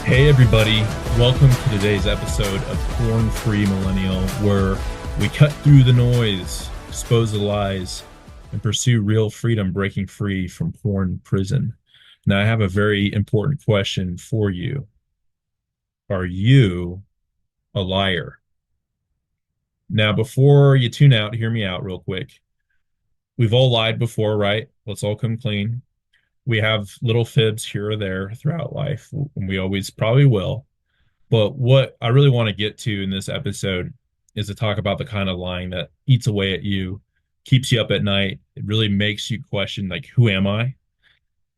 Hey, everybody. Welcome to today's episode of Porn Free Millennial, where we cut through the noise, expose the lies, and pursue real freedom, breaking free from porn prison. Now, I have a very important question for you. Are you a liar? Now, before you tune out, hear me out real quick. We've all lied before, right? Let's all come clean. We have little fibs here or there throughout life, and we always probably will. But what I really want to get to in this episode is to talk about the kind of lying that eats away at you, keeps you up at night. It really makes you question, like, who am I?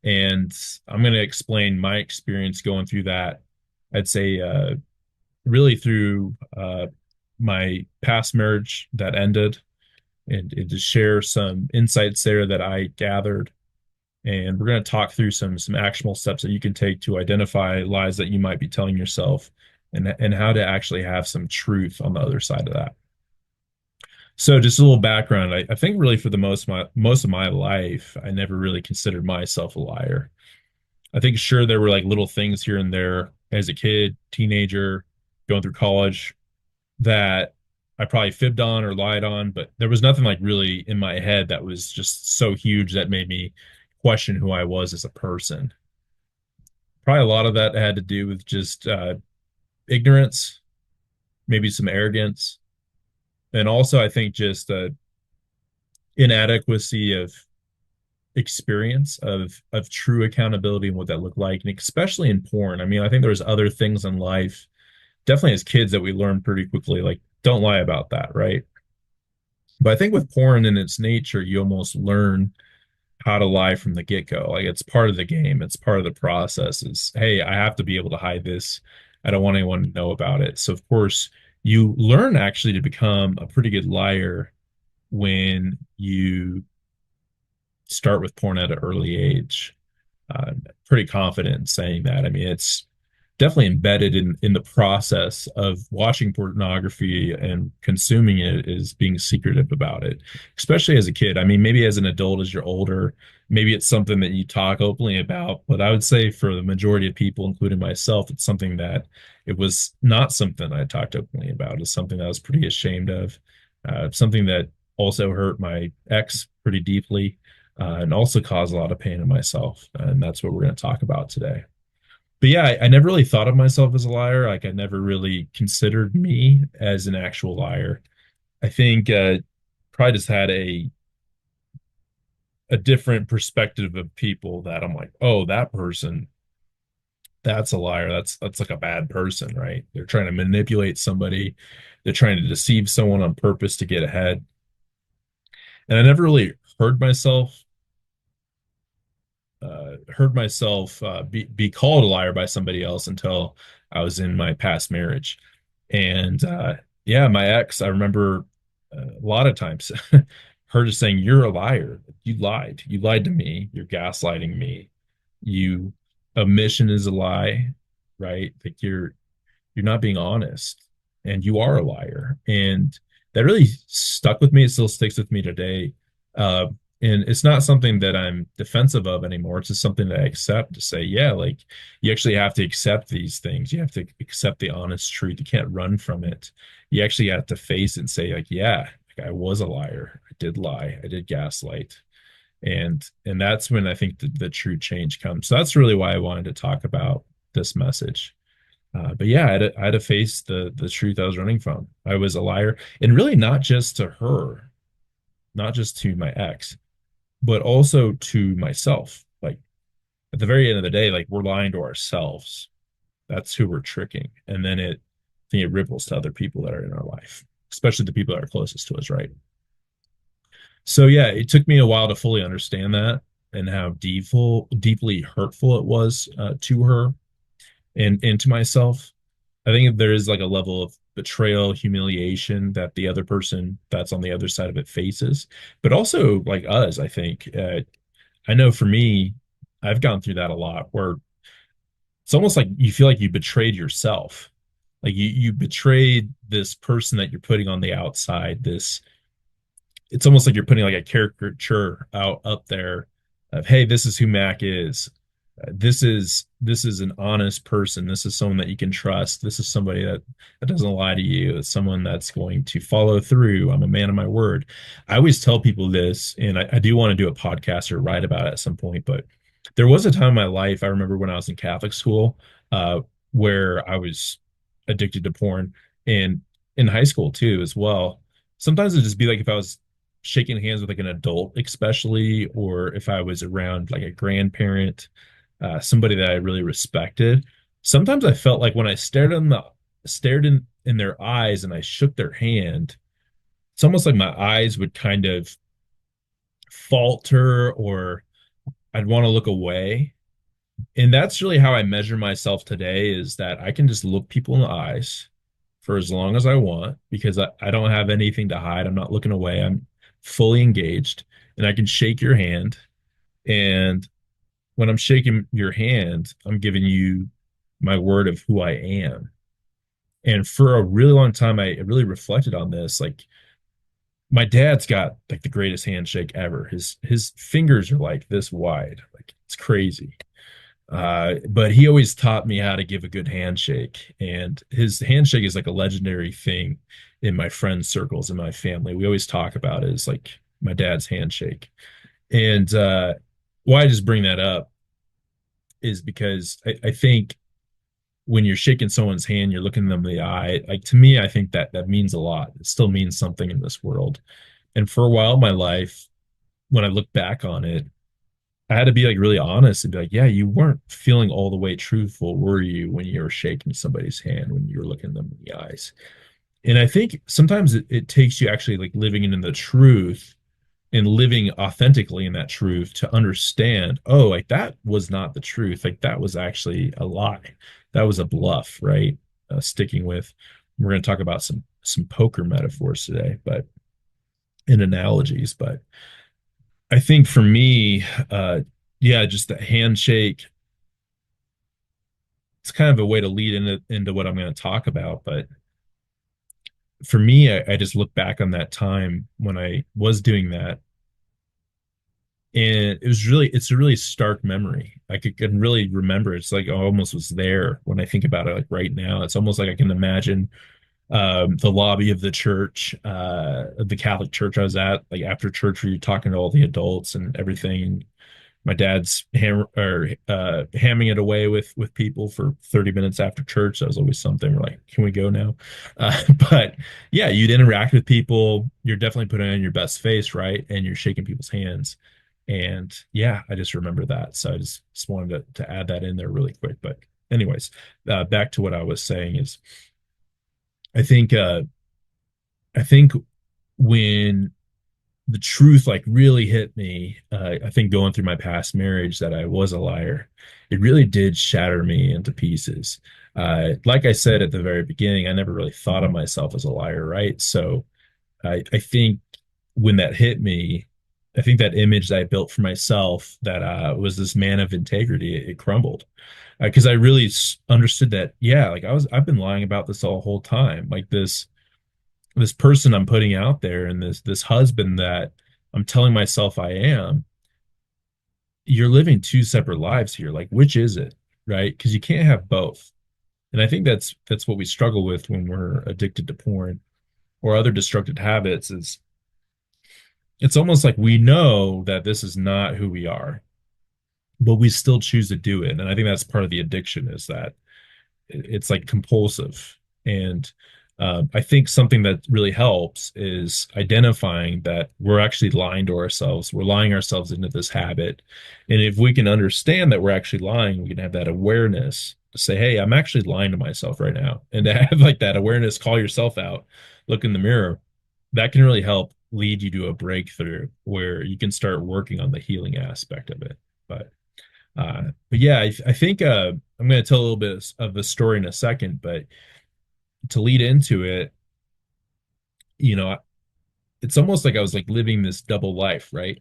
And I'm going to explain my experience going through that. I'd say, really through my past marriage that ended, and to share some insights there that I gathered. And we're going to talk through some actionable steps that you can take to identify lies that you might be telling yourself, and how to actually have some truth on the other side of that. So just a little background. I think really for the most of my life, I never really considered myself a liar. I think sure there were like little things here and there as a kid, teenager, going through college that I probably fibbed on or lied on, but there was nothing like really in my head that was just so huge that made me question who I was as a person. Probably a lot of that had to do with just ignorance, maybe some arrogance, and also I think just inadequacy of experience of true accountability and what that looked like, and especially in porn. I mean, I think there's other things in life, definitely as kids, that we learn pretty quickly, like don't lie about that, right? But I think with porn in its nature, you almost learn how to lie from the get-go. Like it's part of the game, it's part of the process. Is hey, I have to be able to hide this. I don't want anyone to know about it. So of course, you learn actually to become a pretty good liar when you start with porn at an early age. I'm pretty confident in saying that. I mean, it's definitely embedded in the process of watching pornography and consuming it is being secretive about it, especially as a kid. I mean, maybe as an adult, as you're older, maybe it's something that you talk openly about. But I would say for the majority of people, including myself, it's something that it was not something I talked openly about. It's something that I was pretty ashamed of. Something that also hurt my ex pretty deeply, and also caused a lot of pain in myself. And that's what we're going to talk about today. But yeah, I never really thought of myself as a liar. Like I never really considered me as an actual liar. I think probably just had a different perspective of people that I'm like, oh, that person, that's a liar. That's like a bad person, right? They're trying to manipulate somebody. They're trying to deceive someone on purpose to get ahead. And I never really heard myself be called a liar by somebody else until I was in my past marriage. And yeah, my ex, I remember a lot of times her just saying, "You're a liar. You lied. You lied to me. You're gaslighting me. You omission is a lie, right? Like you're not being honest, and you are a liar." And that really stuck with me. It still sticks with me today. Uh, and it's not something that I'm defensive of anymore. It's just something that I accept, to say, yeah, like you actually have to accept these things. You have to accept the honest truth. You can't run from it. You actually have to face it and say, like, yeah, like I was a liar. I did lie. I did gaslight. And that's when I think the true change comes. So that's really why I wanted to talk about this message. But yeah, I had to face the truth I was running from. I was a liar, and really not just to her, not just to my ex, but also to myself. Like at the very end of the day, like we're lying to ourselves. That's who we're tricking, and then I think it ripples to other people that are in our life, especially the people that are closest to us, right? So yeah, it took me a while to fully understand that, and how deeply hurtful it was to her and to myself. I think there is like a level of betrayal, humiliation that the other person that's on the other side of it faces, but also like us, I think. I know for me, I've gone through that a lot, where it's almost like you feel like you betrayed yourself. Like you betrayed this person that you're putting on the outside. It's almost like you're putting like a caricature out up there of, hey, this is who Mac is. This is an honest person. This is someone that you can trust. This is somebody that doesn't lie to you. It's someone that's going to follow through. I'm a man of my word. I always tell people this, and I do want to do a podcast or write about it at some point, but there was a time in my life, I remember when I was in Catholic school, where I was addicted to porn, and in high school too, as well. Sometimes it'd just be like if I was shaking hands with like an adult, especially, or if I was around like a grandparent, somebody that I really respected. Sometimes I felt like when I stared in their eyes and I shook their hand, it's almost like my eyes would kind of falter, or I'd want to look away. And that's really how I measure myself today, is that I can just look people in the eyes for as long as I want because I don't have anything to hide. I'm not looking away. I'm fully engaged, and I can shake your hand. And when I'm shaking your hand, I'm giving you my word of who I am. And for a really long time, I really reflected on this. Like my dad's got like the greatest handshake ever. His fingers are like this wide. Like it's crazy. But he always taught me how to give a good handshake. And his handshake is like a legendary thing in my friends' circles in my family. We always talk about it as like my dad's handshake. And why I just bring that up is because I think when you're shaking someone's hand, you're looking them in the eye. Like to me, I think that that means a lot. It still means something in this world. And for a while in my life, when I look back on it, I had to be like really honest and be like, yeah, you weren't feeling all the way truthful, were you, when you were shaking somebody's hand, when you were looking them in the eyes? And I think sometimes it takes you actually like living in the truth and living authentically in that truth to understand, oh, like that was not the truth. Like that was actually a lie. That was a bluff, right? Sticking with, we're going to talk about some poker metaphors today, but in analogies. But I think for me, yeah, just that handshake. It's kind of a way to lead into what I'm going to talk about. But for me, I just look back on that time when I was doing that, and it's a really stark memory. Like I can really remember. It's like I almost was there when I think about it. Like right now, it's almost like I can imagine the lobby of the church, of the Catholic church I was at, like after church, where you're talking to all the adults and everything. My dad's hamming it away with people for 30 minutes after church. That was always something. We're like, can we go now? But yeah, you'd interact with people. You're definitely putting on your best face, right? And you're shaking people's hands. And yeah, I just remember that. So I just wanted to add that in there really quick. But anyways, back to what I was saying is I think I think when the truth like really hit me, I think going through my past marriage, that I was a liar, it really did shatter me into pieces. Like I said at the very beginning, I never really thought of myself as a liar, right? So I think when that hit me, I think that image that I built for myself, that was this man of integrity, it crumbled. Because I really understood that, yeah, like I've been lying about this all whole time. Like this person I'm putting out there, and this husband that I'm telling myself I am, you're living two separate lives here. Like, which is it? Right? Because you can't have both. And I think that's what we struggle with when we're addicted to porn or other destructive habits, is it's almost like we know that this is not who we are, but we still choose to do it. And I think that's part of the addiction, is that it's like compulsive. And I think something that really helps is identifying that we're actually lying to ourselves. We're lying ourselves into this habit. And if we can understand that we're actually lying, we can have that awareness to say, hey, I'm actually lying to myself right now. And to have like that awareness, call yourself out, look in the mirror, that can really help lead you to a breakthrough where you can start working on the healing aspect of it. But yeah, I think I'm going to tell a little bit of a story in a second, but to lead into it, you know, it's almost like I was like living this double life, right?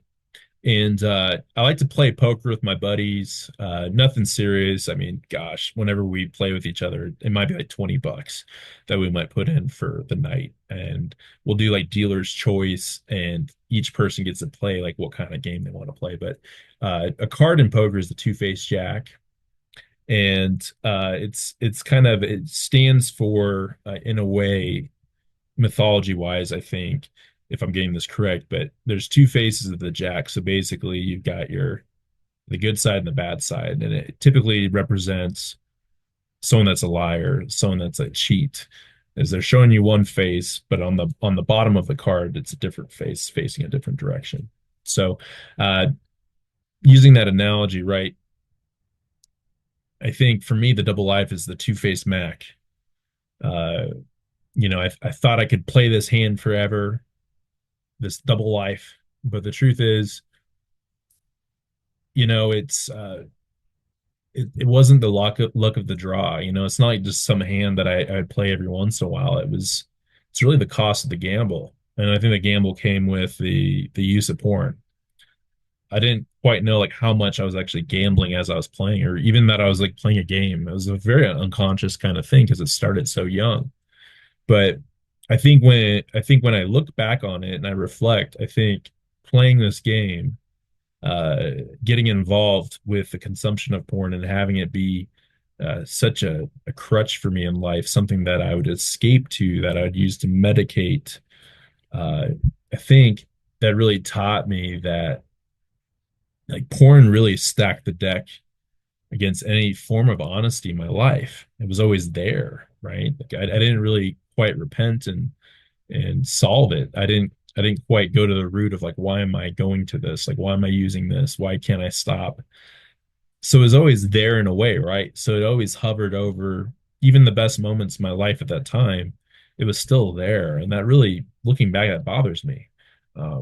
And I like to play poker with my buddies. Nothing serious. I mean, gosh, whenever we play with each other, it might be like $20 that we might put in for the night. And we'll do like dealer's choice, and each person gets to play like what kind of game they want to play. But a card in poker is the two-faced jack. And it's kind of it stands for in a way mythology wise, I think, if I'm getting this correct, but there's two faces of the jack. So basically, you've got your the good side and the bad side, and it typically represents someone that's a liar, someone that's a cheat. As they're showing you one face, but on the bottom of the card, it's a different face facing a different direction. So, uh, using that analogy, right? I think for me, the double life is the two-faced Mac. Uh, I thought I could play this hand forever, this double life. But the truth is, it wasn't the luck of the draw. It's not like just some hand that I'd play every once in a while. It's really the cost of the gamble. And I think the gamble came with the use of porn. I didn't quite know like how much I was actually gambling as I was playing, or even that I was like playing a game. It was a very unconscious kind of thing because it started so young. But I think when I look back on it and I reflect, I think playing this game, getting involved with the consumption of porn and having it be such a crutch for me in life, something that I would escape to, that I would use to medicate. Uh, I think that really taught me that like porn really stacked the deck against any form of honesty in my life. It was always there, right? Like I didn't really quite repent and solve it. I didn't quite go to the root of like why am I going to this? Like why am I using this? Why can't I stop? So it was always there in a way, right? So it always hovered over even the best moments of my life at that time. It was still there, and that really, looking back, that bothers me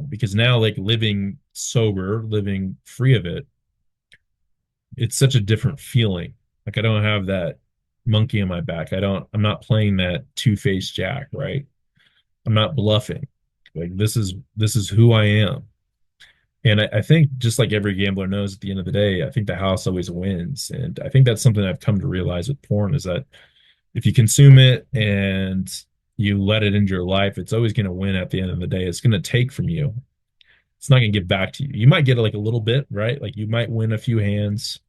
because now, like living sober, living free of it, it's such a different feeling. Like I don't have that monkey on my back. I'm not playing that two-faced jack, right? I'm not bluffing. Like this is who I am. And I think just like every gambler knows at the end of the day, I think the house always wins. And I think that's something I've come to realize with porn is that if you consume it and you let it into your life, it's always going to win at the end of the day. It's going to take from you. It's not going to give back to you. You might get like a little bit, right? Like you might win a few hands.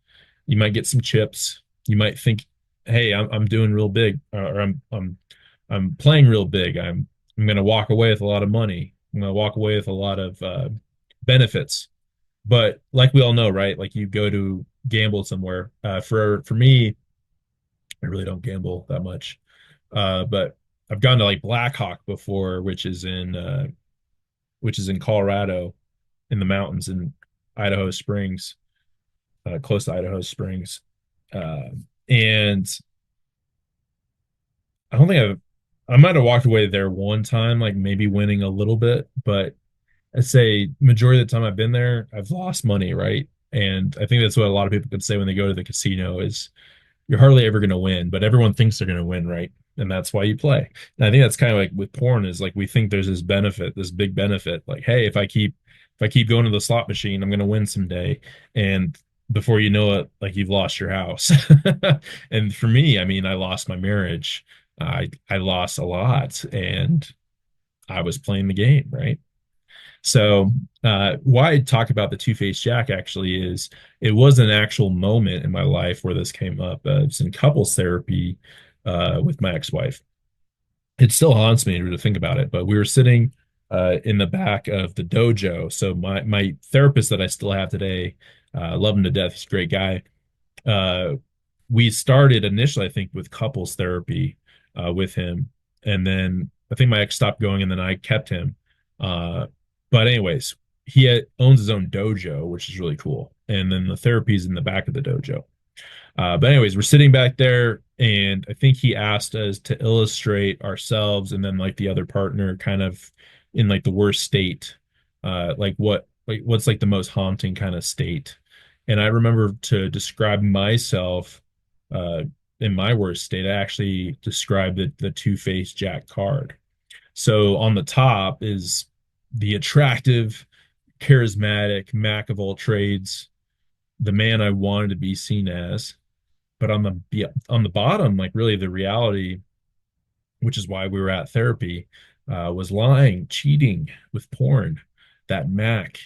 You might get some chips. You might think, "Hey, I'm doing real big, or I'm playing real big. I'm going to walk away with a lot of money. I'm going to walk away with a lot of benefits." But like we all know, right? Like you go to gamble somewhere. For me, I really don't gamble that much. But I've gone to like Blackhawk before, which is in Colorado, in the mountains in Idaho Springs, close to Idaho Springs. Uh, and I don't think I might have walked away there one time, like maybe winning a little bit, but I'd say majority of the time I've been there, I've lost money, right? And I think that's what a lot of people could say when they go to the casino is you're hardly ever going to win, but everyone thinks they're going to win, right? And that's why you play. And I think that's kind of like with porn is like we think there's this benefit, this big benefit, like, hey, if I keep going to the slot machine, I'm going to win someday. And before you know it, like you've lost your house. And for me, I mean, I lost my marriage. I lost a lot, and I was playing the game, right? So, why I talk about the two-faced jack actually is it was an actual moment in my life where this came up. It's in couples therapy with my ex-wife. It still haunts me to think about it, but we were sitting in the back of the dojo. So my therapist that I still have today, love him to death. He's a great guy. Uh, we started initially, I think, with couples therapy with him, and then I think my ex stopped going, and then I kept him. Uh, but anyways, owns his own dojo, which is really cool, and then the therapy is in the back of the dojo. But anyways, we're sitting back there, and I think he asked us to illustrate ourselves and then like the other partner kind of in like the worst state, what's like the most haunting kind of state. And I remember to describe myself uh, in my worst state, I actually described the two-faced Jack card. So on the top is the attractive, charismatic Mac of all trades, the man I wanted to be seen as. But on the bottom, like really the reality, which is why we were at therapy, was lying, cheating with porn, that Mac,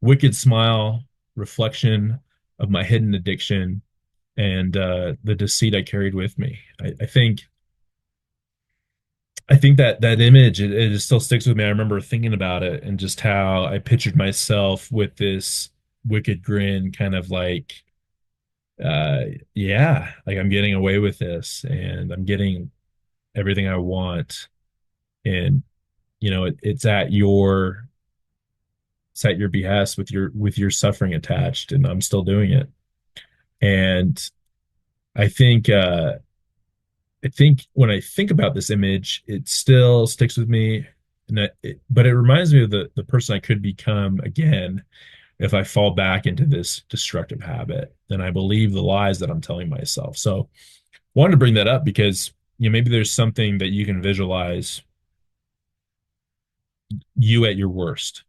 wicked smile, reflection of my hidden addiction and the deceit I carried with me. I think that that image it still sticks with me. I remember thinking about it and just how I pictured myself with this wicked grin, kind of like, uh, yeah, like I'm getting away with this and I'm getting everything I want. And it's at your behest with your suffering attached, and I'm still doing it. And I think I think when I think about this image, it still sticks with me. But it reminds me of the person I could become again if I fall back into this destructive habit and I believe the lies that I'm telling myself. So, wanted to bring that up because maybe there's something that you can visualize you at your worst.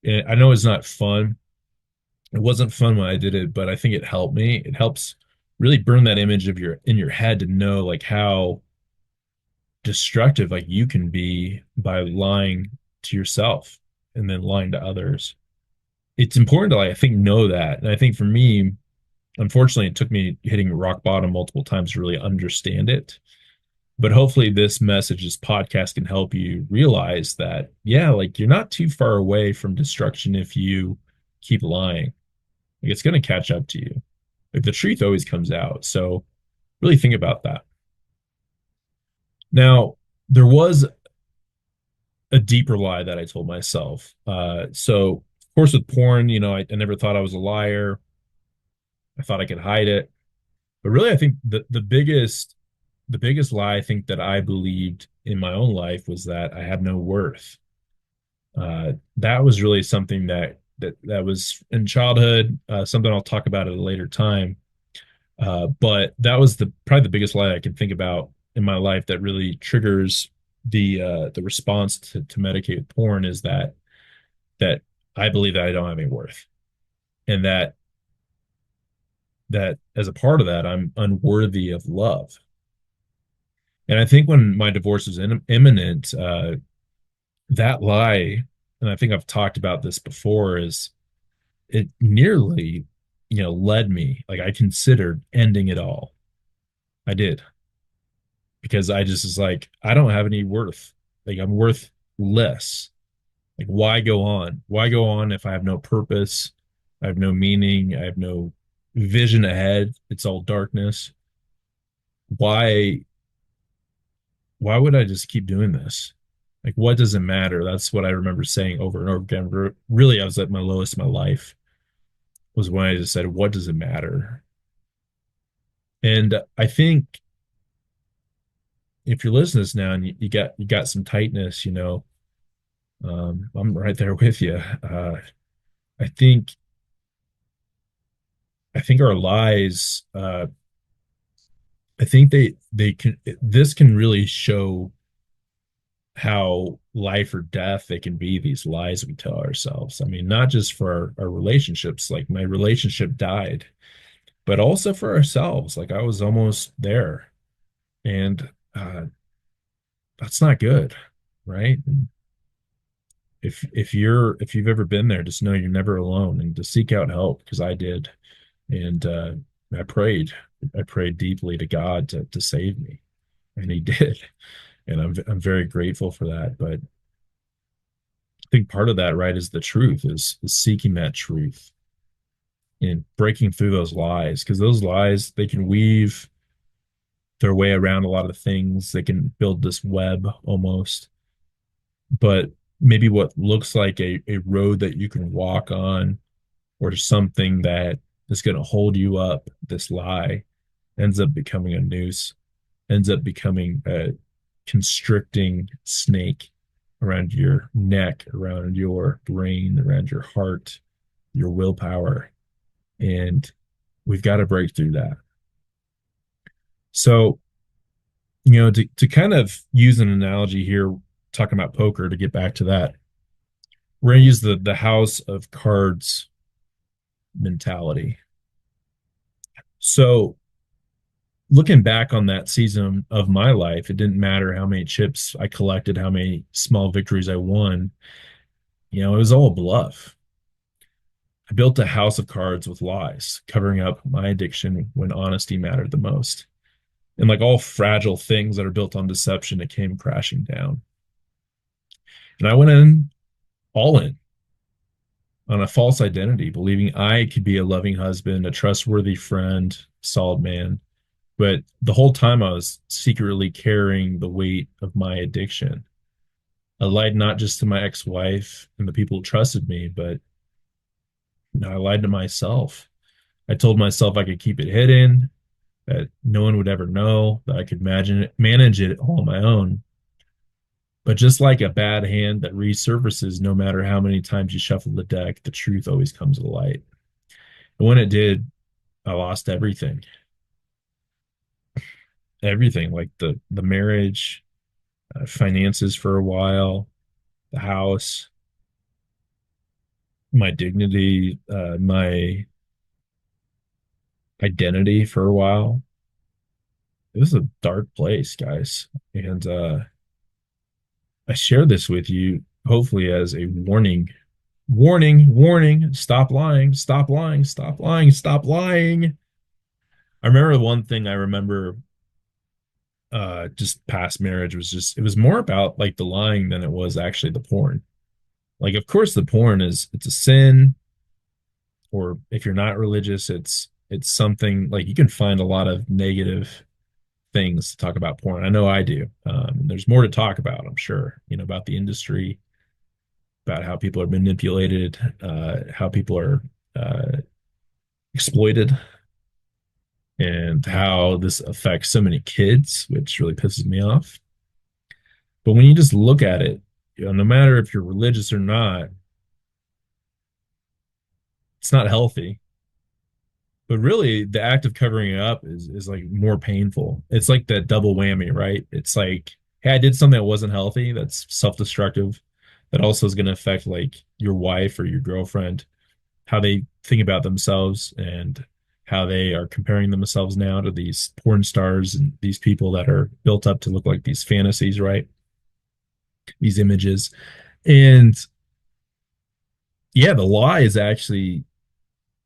And I know it's not fun. It wasn't fun when I did it, but I think it helped me. It helps really burn that image of your in your head to know like how destructive like you can be by lying to yourself and then lying to others. It's important to like I think know that. And I think for me, unfortunately, it took me hitting rock bottom multiple times to really understand it. But hopefully this message, this podcast can help you realize that, yeah, like you're not too far away from destruction if you keep lying. Like it's going to catch up to you. Like the truth always comes out. So really think about that. Now, there was a deeper lie that I told myself. So of course with porn, I never thought I was a liar. I thought I could hide it. But really, I think the biggest lie I think that I believed in my own life was that I had no worth. That was really something that was in childhood, something I'll talk about at a later time. But that was the probably the biggest lie I can think about in my life that really triggers the response to medicate with porn is that I believe that I don't have any worth, and that as a part of that I'm unworthy of love. And I think when my divorce was imminent, that lie, and I think I've talked about this before, is it nearly, led me. Like I considered ending it all. I did because I just was like, I don't have any worth. Like I'm worth less. Like why go on? Why go on if I have no purpose? I have no meaning. I have no vision ahead. It's all darkness. Why why would I just keep doing this? Like, what does it matter? That's what I remember saying over and over again. Really, I was at my lowest in my life was when I just said, what does it matter? And I think if you're listening to this now and you got some tightness, I'm right there with you. I think I think our lies, I think they can this can really show how life or death they can be these lies we tell ourselves. I mean, not just for our relationships, like my relationship died, but also for ourselves. Like I was almost there, and that's not good, right? And if you've ever been there, just know you're never alone, and to seek out help because I did, and I prayed, I prayed deeply to God to save me, and He did, and I'm very grateful for that. But I think part of that, right, is the truth, is seeking that truth and breaking through those lies because those lies they can weave their way around a lot of things. They can build this web almost, but maybe what looks like a road that you can walk on or something that is going to hold you up, this lie ends up becoming a noose, ends up becoming a constricting snake around your neck, around your brain, around your heart, your willpower. And we've got to break through that. So, to kind of use an analogy here, talking about poker to get back to that, we're gonna use the house of cards mentality. So looking back on that season of my life, it didn't matter how many chips I collected, how many small victories I won. It was all a bluff. I built a house of cards with lies, covering up my addiction when honesty mattered the most. And like all fragile things that are built on deception, it came crashing down. And I went in all in on a false identity, believing I could be a loving husband, a trustworthy friend, solid man. But the whole time I was secretly carrying the weight of my addiction. I lied not just to my ex-wife and the people who trusted me, but I lied to myself. I told myself I could keep it hidden, that no one would ever know, that I could manage it all on my own. But just like a bad hand that resurfaces no matter how many times you shuffle the deck, the truth always comes to light. And when it did, I lost everything. Everything, like the marriage, finances for a while, the house, my dignity, my identity for a while. It was a dark place, guys. And I share this with you, hopefully, as a warning. Warning, warning, stop lying, stop lying, stop lying, stop lying. I remember one thing I remember just past marriage was just it was more about like the lying than it was actually the porn. Like, of course, the porn it's a sin, or if you're not religious, it's something like you can find a lot of negative things to talk about porn. I know I do. There's more to talk about, I'm sure, about the industry, about how people are manipulated, how people are exploited, and how this affects so many kids, which really pisses me off. But when you just look at it, no matter if you're religious or not, it's not healthy. But really, the act of covering it up is like more painful. It's like that double whammy, right? It's like, hey, I did something that wasn't healthy, that's self-destructive, that also is going to affect like your wife or your girlfriend, how they think about themselves and how they are comparing themselves now to these porn stars and these people that are built up to look like these fantasies, right? These images. And yeah, the lie is actually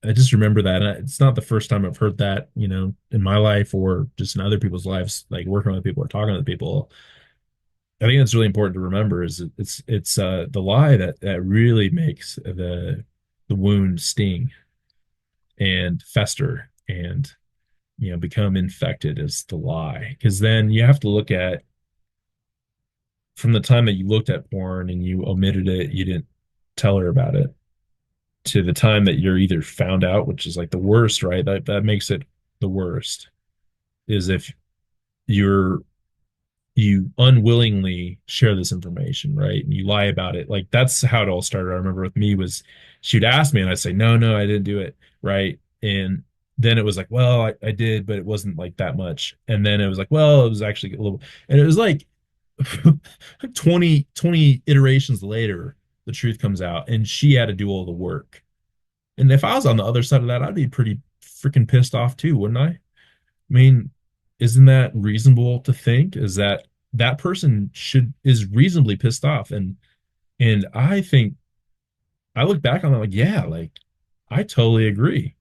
I just remember that. And it's not the first time I've heard that, in my life or just in other people's lives, like working with people or talking to people. I think it's really important to remember is it's the lie that really makes the wound sting and fester and become infected is the lie. Because then you have to look at from the time that you looked at porn and you omitted it, you didn't tell her about it, to the time that you're either found out, which is like the worst, right? That makes it the worst, is if you're you unwillingly share this information, right? And you lie about it. Like that's how it all started. I remember with me was she'd ask me and I'd say, no, no, I didn't do it. Right. And then it was like, well, I did, but it wasn't like that much. And then it was like, well, it was actually a little, and it was like 20 iterations later, the truth comes out and she had to do all the work. And if I was on the other side of that, I'd be pretty freaking pissed off too, wouldn't I? I mean, isn't that reasonable to think? Is that that person should is reasonably pissed off? And I think I look back on it like, yeah, like I totally agree.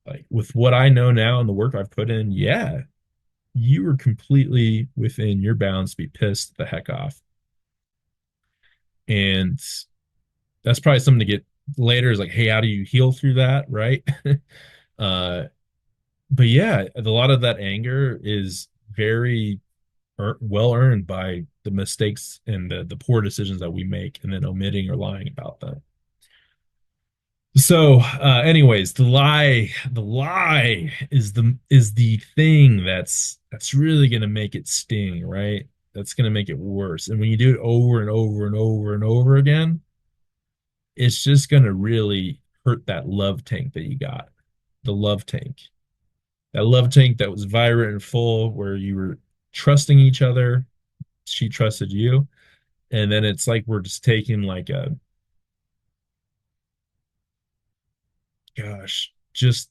Like with what I know now and the work I've put in, yeah, you were completely within your bounds to be pissed the heck off. And that's probably something to get later is like, hey, how do you heal through that? Right. uh but yeah, a lot of that anger is very well earned by the mistakes and the poor decisions that we make and then omitting or lying about them. So, anyways, the lie is the thing that's really gonna make it sting, right? That's gonna make it worse. And when you do it over and over and over and over again, it's just gonna really hurt that love tank that you got. The love tank. That love tank that was vibrant and full, where you were trusting each other. She trusted you. And then it's like we're just taking like a, gosh, just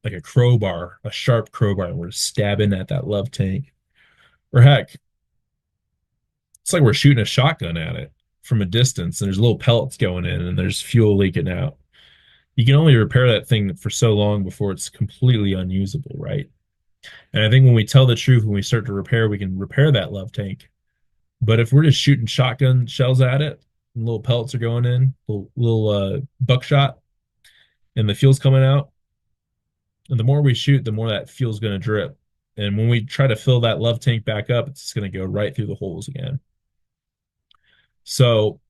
like a crowbar, a sharp crowbar, and we're stabbing at that love tank. Or heck, it's like we're shooting a shotgun at it from a distance, and there's little pellets going in, and there's fuel leaking out. You can only repair that thing for so long before it's completely unusable, right? And I think when we tell the truth, when we start to repair, we can repair that love tank. But if we're just shooting shotgun shells at it, and little pellets are going in, little buckshot, and the fuel's coming out, and the more we shoot, the more that fuel's going to drip. And when we try to fill that love tank back up, it's just going to go right through the holes again. So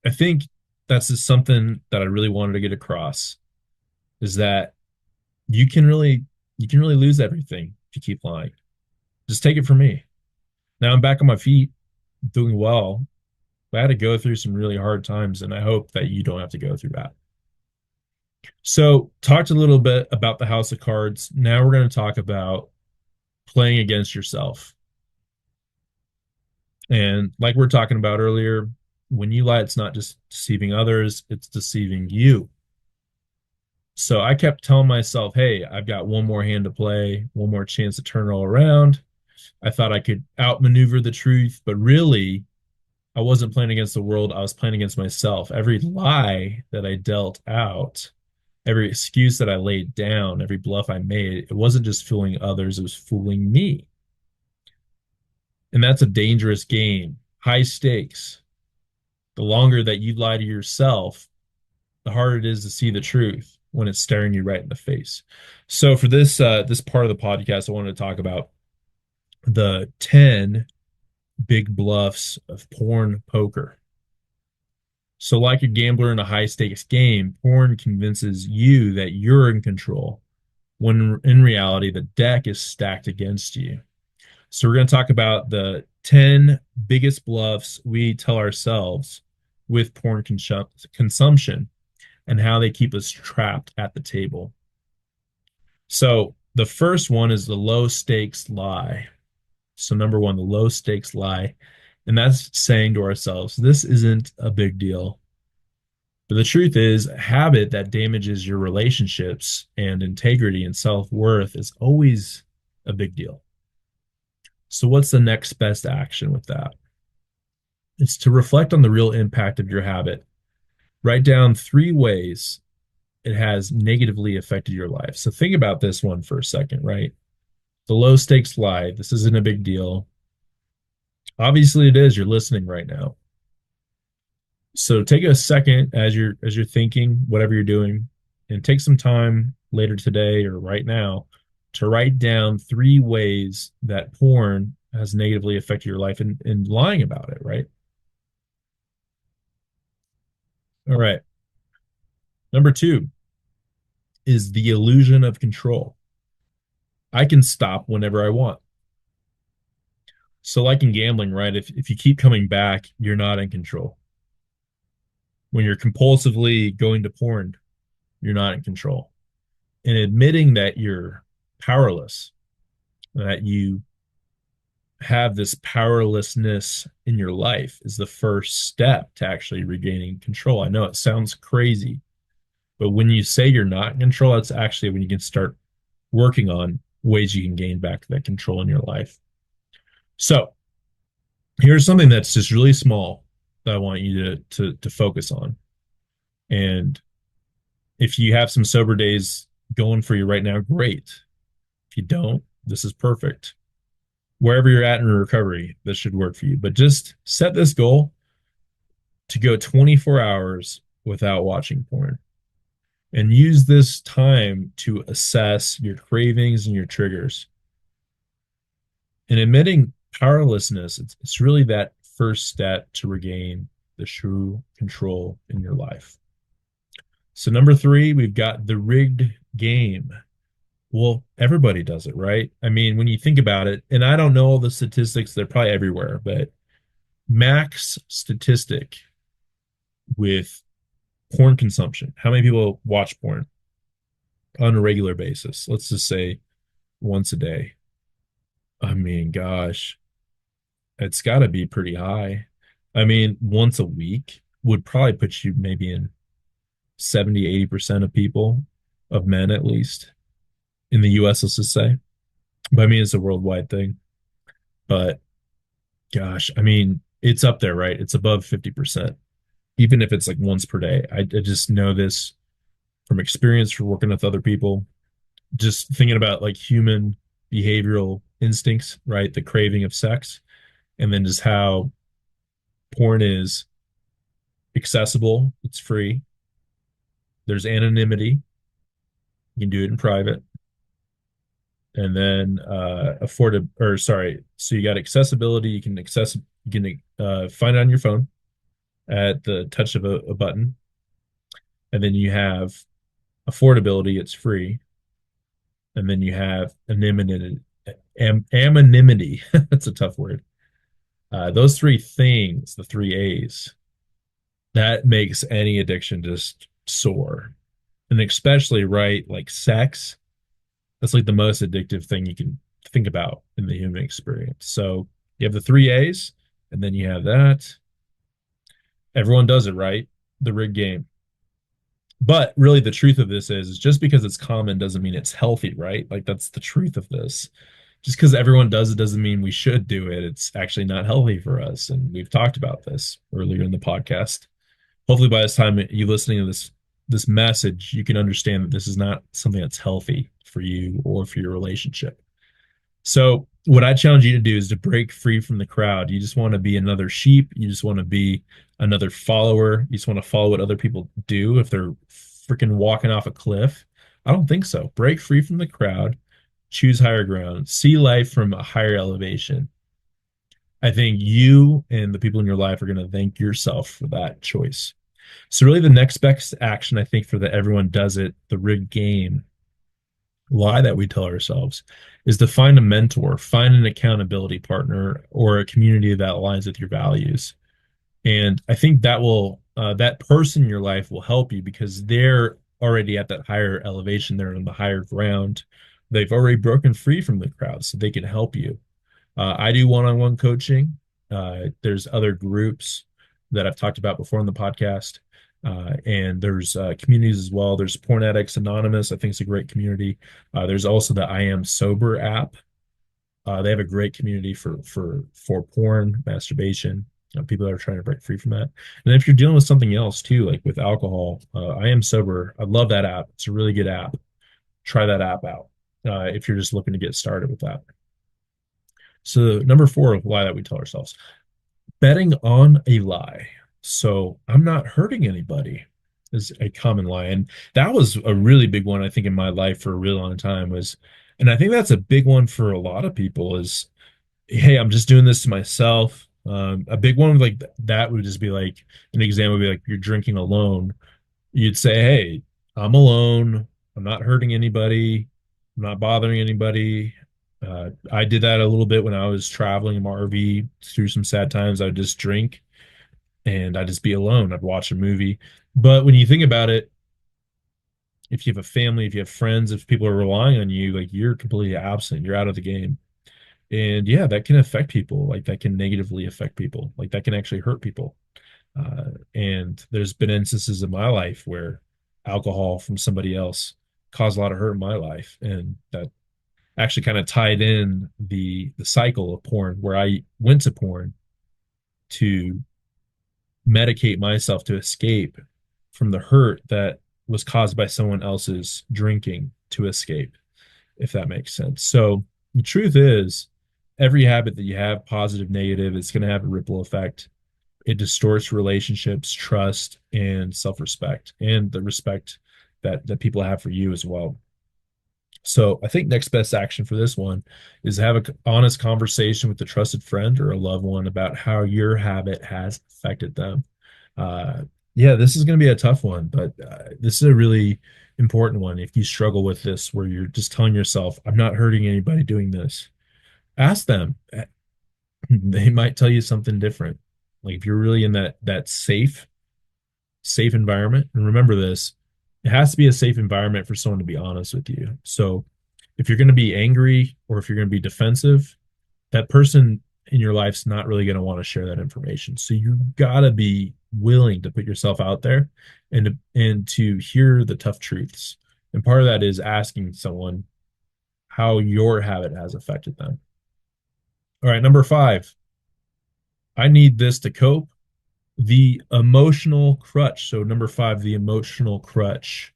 I think that's just something that I really wanted to get across is that you can really you can really lose everything if you keep lying. Just take it from me. Now I'm back on my feet, doing well. I had to go through some really hard times, and I hope that you don't have to go through that. So, talked a little bit about the house of cards. Now we're going to talk about playing against yourself. And like we are talking about earlier, when you lie, it's not just deceiving others, it's deceiving you. So I kept telling myself, hey, I've got one more hand to play, one more chance to turn it all around. I thought I could outmaneuver the truth, but really, I wasn't playing against the world. I was playing against myself. Every lie that I dealt out, every excuse that I laid down, every bluff I made, it wasn't just fooling others, it was fooling me. And that's a dangerous game, high stakes. The longer that you lie to yourself, the harder it is to see the truth when it's staring you right in the face. So for this part of the podcast, I wanted to talk about the 10 big bluffs of porn poker. So like a gambler in a high stakes game, porn convinces you that you're in control when in reality the deck is stacked against you. So we're going to talk about the 10 biggest bluffs we tell ourselves with porn consumption and how they keep us trapped at the table. So the first one is the low stakes lie. So number one, the low stakes lie. And that's saying to ourselves, this isn't a big deal. But the truth is, a habit that damages your relationships and integrity and self-worth is always a big deal. So what's the next best action with that? It's to reflect on the real impact of your habit. Write down 3 ways it has negatively affected your life. So think about this one for a second, right? The low stakes lie. This isn't a big deal. Obviously it is. You're listening right now. So take a second as you're thinking whatever you're doing and take some time later today or right now to write down 3 ways that porn has negatively affected your life and lying about it, right? All right. Number 2 is the illusion of control. I can stop whenever I want. So like in gambling, right? If you keep coming back, you're not in control. When you're compulsively going to porn, you're not in control. And admitting that you're powerless, that you have this powerlessness in your life is the first step to actually regaining control. I know it sounds crazy, but when you say you're not in control, that's actually when you can start working on ways you can gain back that control in your life. So here's something that's just really small that I want you to focus on. And if you have some sober days going for you right now, great. If you don't, this is perfect. Wherever you're at in recovery, this should work for you. But just set this goal to go 24 hours without watching porn and use this time to assess your cravings and your triggers. And admitting powerlessness, it's really that first step to regain the true control in your life. So, number 3, we've got the rigged game. Well, everybody does it, right? I mean, when you think about it, and I don't know all the statistics, they're probably everywhere, but max statistic with porn consumption. How many people watch porn on a regular basis? Let's just say once a day. I mean, gosh, it's got to be pretty high. I mean, once a week would probably put you maybe in 70, 80% of people, of men at least, in the US, let's just say. But I mean, it's a worldwide thing. But gosh, I mean, it's up there, right? It's above 50%, even if it's like once per day. I just know this from experience for working with other people, just thinking about like human behavioral instincts, right? The craving of sex, and then just how porn is accessible, it's free, there's anonymity, you can do it in private, and then afford or sorry, so you got accessibility, you can find it on your phone at the touch of a button, and then you have affordability, it's free, and then you have anonymity. Anonymity, that's a tough word. Those three things, the three A's, that makes any addiction just soar. And especially, right, like sex, that's like the most addictive thing you can think about in the human experience. So you have the three A's, and then you have that. Everyone does it, right? The rig game. But really, the truth of this is just because it's common doesn't mean it's healthy, right? Like that's the truth of this. Just because everyone does it doesn't mean we should do it. It's actually not healthy for us. And we've talked about this earlier in the podcast. Hopefully by this time you listening to this message, you can understand that this is not something that's healthy for you or for your relationship. So what I challenge you to do is to break free from the crowd. You just want to be another sheep. You just want to be another follower. You just want to follow what other people do if they're freaking walking off a cliff. I don't think so. Break free from the crowd, choose higher ground, see life from a higher elevation. I think you and the people in your life are going to thank yourself for that choice. So really the next best action, I think, for the everyone does it, the rigged game lie that we tell ourselves is to find a mentor, find an accountability partner or a community that aligns with your values. And I think that will that person in your life will help you because they're already at that higher elevation, they're on the higher ground. They've already broken free from the crowd, so they can help you. I do one-on-one coaching. There's other groups that I've talked about before on the podcast. And there's communities as well. There's Porn Addicts Anonymous. I think it's a great community. There's also the I Am Sober app. They have a great community for porn, masturbation, people that are trying to break free from that. And if you're dealing with something else too, like with alcohol, I Am Sober. I love that app. It's a really good app. Try that app out if you're just looking to get started with that. So number four, lie that we tell ourselves: betting on a lie. So I'm not hurting anybody is a common lie. And that was a really big one, I think, in my life for a really long time was, and I think that's a big one for a lot of people is, hey, I'm just doing this to myself. A big one like that would just be like an example would be like you're drinking alone. You'd say, hey, I'm alone. I'm not hurting anybody. I'm not bothering anybody. I did that a little bit when I was traveling in my RV through some sad times. I would just drink and I'd just be alone. I'd watch a movie. But when you think about it, if you have a family, if you have friends, if people are relying on you, like you're completely absent, you're out of the game. And yeah, that can affect people. Like that can negatively affect people. Like that can actually hurt people. And there's been instances in my life where alcohol from somebody else caused a lot of hurt in my life. And that actually kind of tied in the cycle of porn where I went to porn to medicate myself to escape from the hurt that was caused by someone else's drinking to escape, if that makes sense. So the truth is, every habit that you have, positive, negative, it's going to have a ripple effect. It distorts relationships, trust, and self-respect, and the respect that people have for you as well. So I think next best action for this one is to have an honest conversation with a trusted friend or a loved one about how your habit has affected them. Uh, yeah, this is going to be a tough one, but this is a really important one. If you struggle with this, where you're just telling yourself, I'm not hurting anybody doing this, ask them. They might tell you something different. Like if you're really in that safe environment, and remember this, it has to be a safe environment for someone to be honest with you. So if you're going to be angry or if you're going to be defensive, that person in your life's not really going to want to share that information. So you got to be willing to put yourself out there and to hear the tough truths. And part of that is asking someone how your habit has affected them. All right, number 5. I need this to cope. The emotional crutch. So number 5, the emotional crutch.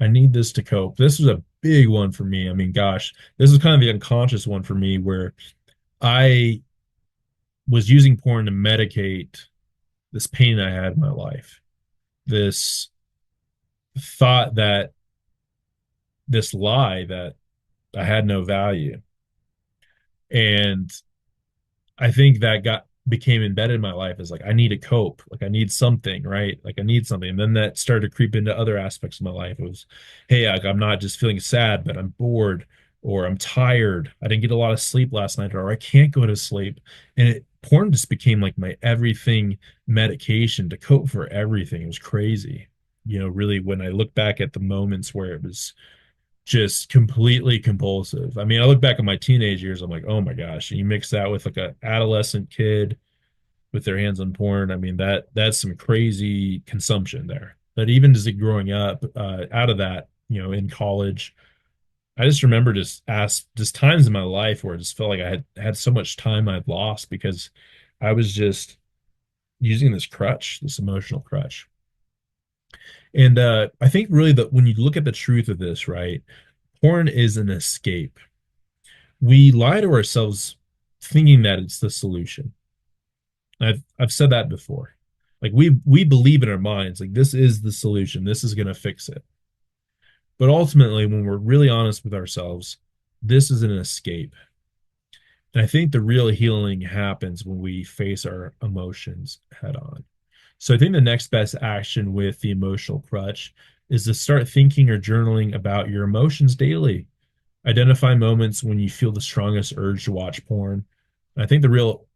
I need this to cope. This was a big one for me. I mean, gosh, this is kind of the unconscious one for me where I was using porn to medicate this pain I had in my life, this thought that this lie that I had no value. And I think that got became embedded in my life as like I need to cope, like I need something, right? Like I need something. And then that started to creep into other aspects of my life. It was, hey, like, I'm not just feeling sad, but I'm bored or I'm tired. I didn't get a lot of sleep last night, or I can't go to sleep. And porn just became like my everything medication to cope for everything. It was crazy. Really, when I look back at the moments where it was just completely compulsive. I mean, I look back at my teenage years, I'm like, oh my gosh, and you mix that with like a adolescent kid with their hands on porn. I mean, that's some crazy consumption there. But even as it growing up, out of that, in college, I just remember just times in my life where I just felt like I had so much time I'd lost because I was just using this crutch, this emotional crutch. And I think really that when you look at the truth of this, right, porn is an escape. We lie to ourselves thinking that it's the solution. I've said that before. Like we believe in our minds, like this is the solution. This is going to fix it. But ultimately, when we're really honest with ourselves, this is an escape. And I think the real healing happens when we face our emotions head on. So I think the next best action with the emotional crutch is to start thinking or journaling about your emotions daily. Identify moments when you feel the strongest urge to watch porn. I think the real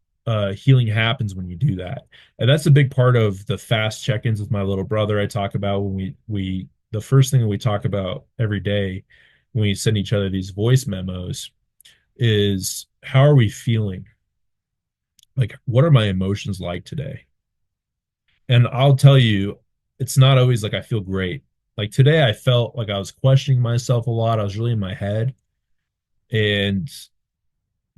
healing happens when you do that. And that's a big part of the fast check-ins with my little brother I talk about when we the first thing that we talk about every day when we send each other these voice memos is how are we feeling? Like what are my emotions like today? And I'll tell you, it's not always like I feel great. Like today I felt like I was questioning myself a lot. I was really in my head and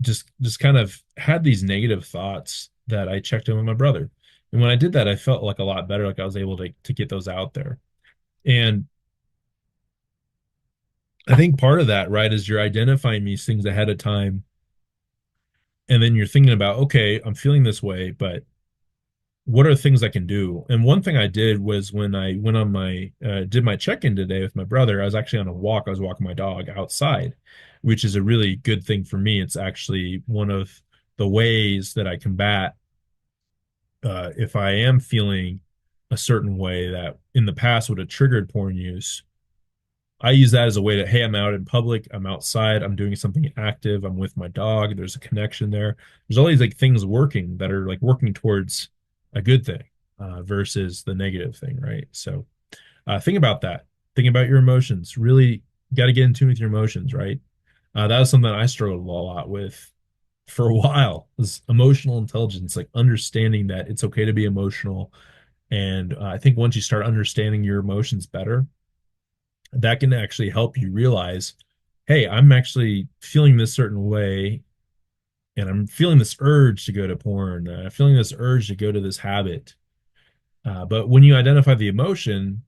just kind of had these negative thoughts that I checked in with my brother. And when I did that, I felt like a lot better, like I was able to get those out there. And I think part of that, right, is you're identifying these things ahead of time. And then you're thinking about, okay, I'm feeling this way, but what are things I can do? And one thing I did was when I went on my did my check-in today with my brother, I was actually on a walk. I was walking my dog outside, which is a really good thing for me. It's actually one of the ways that I combat if I am feeling a certain way that in the past would have triggered porn use. I use that as a way to, hey, I'm out in public, I'm outside, I'm doing something active, I'm with my dog, there's a connection there. There's all these like things working that are like working towards a good thing versus the negative thing, right? So think about that. Think about your emotions. Really got to get in tune with your emotions, right? That was something I struggled a lot with for a while, was emotional intelligence, like understanding that it's okay to be emotional. And I think once you start understanding your emotions better, that can actually help you realize, hey, I'm actually feeling this certain way, and I'm feeling this urge to go to porn, feeling this urge to go to this habit. But when you identify the emotion